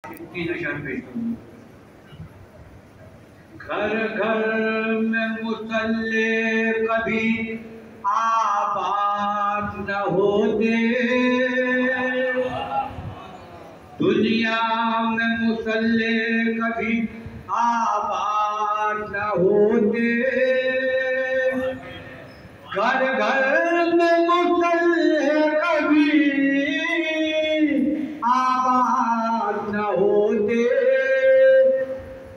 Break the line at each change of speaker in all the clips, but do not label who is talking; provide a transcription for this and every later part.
तीन अशर पेश करूंगा। घर घर में मुसल्ले कभी आबाद न होते, दुनिया में मुसल्ले कभी आबाद न होते। घर घर में मुसल्ले कभी आबाद न होते,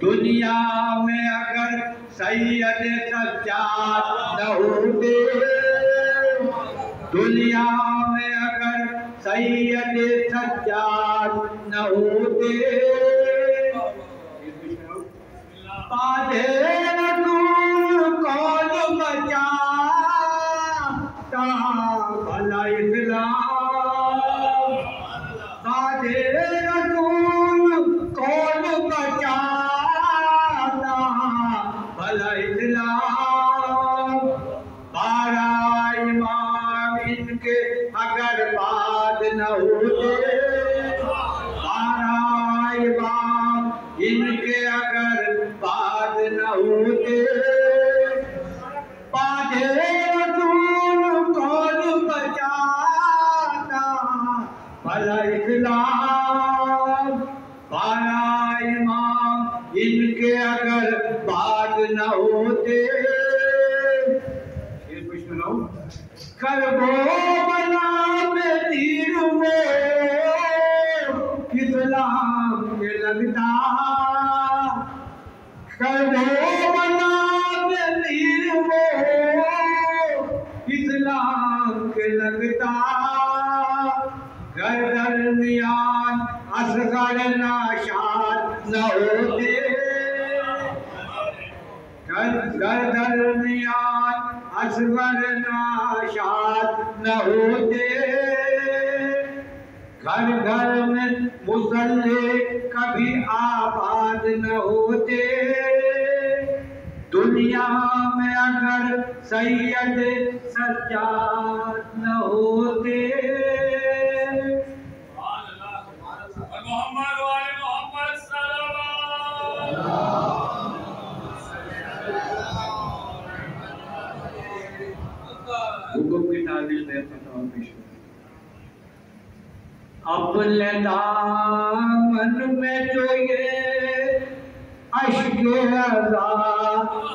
दुनिया में अगर सैयद सज्जाद न होते, दुनिया में अगर सैयद सज्जाद न होते। पादे रसूल कौन बचाता भला इस्लाम, पादे रसूल कौन बचाता भला इस्लाम। 12 इमाम इनके अगर बाद न होते, 12 इमाम इनके अगर बाद न होते, पादे रसूल कौन बचाता भला इस्लाम। 12 इमाम इनके अगर बाद न होते। करबो बना में तीर वो इस्लाम के लगता, करबो बना में तीर वो इस्लाम के लगता। घर दरमियान असगर नाशाद न होते, घर दरमियान असगर नाशाद न होते। घर घर में मुसल्ले कभी आबाद न होते, दुनिया में अगर सैयद सज्जाद न होते। हुकुम की ताज़ील में फतवा पेश अपने दामन में जो ये अश्क रज़ा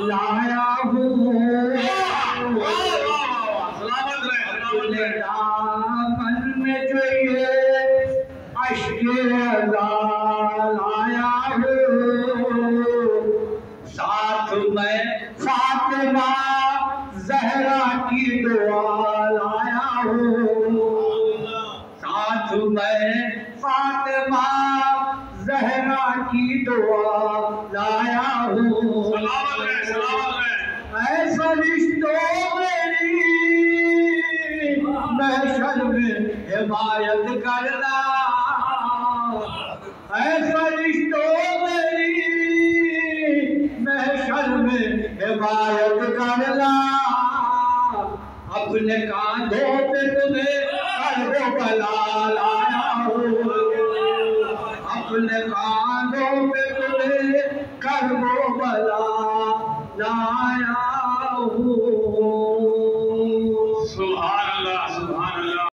लाया हूँ, अपने दामन में जो ये अश्क रज़ा लाया हूँ, साथ में फातिमा ज़हरा की दुआ लाया हूँ, साथ में फातिमा ज़हरा की दुआ लाया हूँ। ऐ फरिश्तों मेरी महशर में हिमायत करना, ऐ फरिश्तों मेरी महशर में हिमायत करना। अपने कांधों पे तुम्हें करबो बला लाया हूँ, अपने कांधों पे तुम्हें करबो बला लाया हूँ।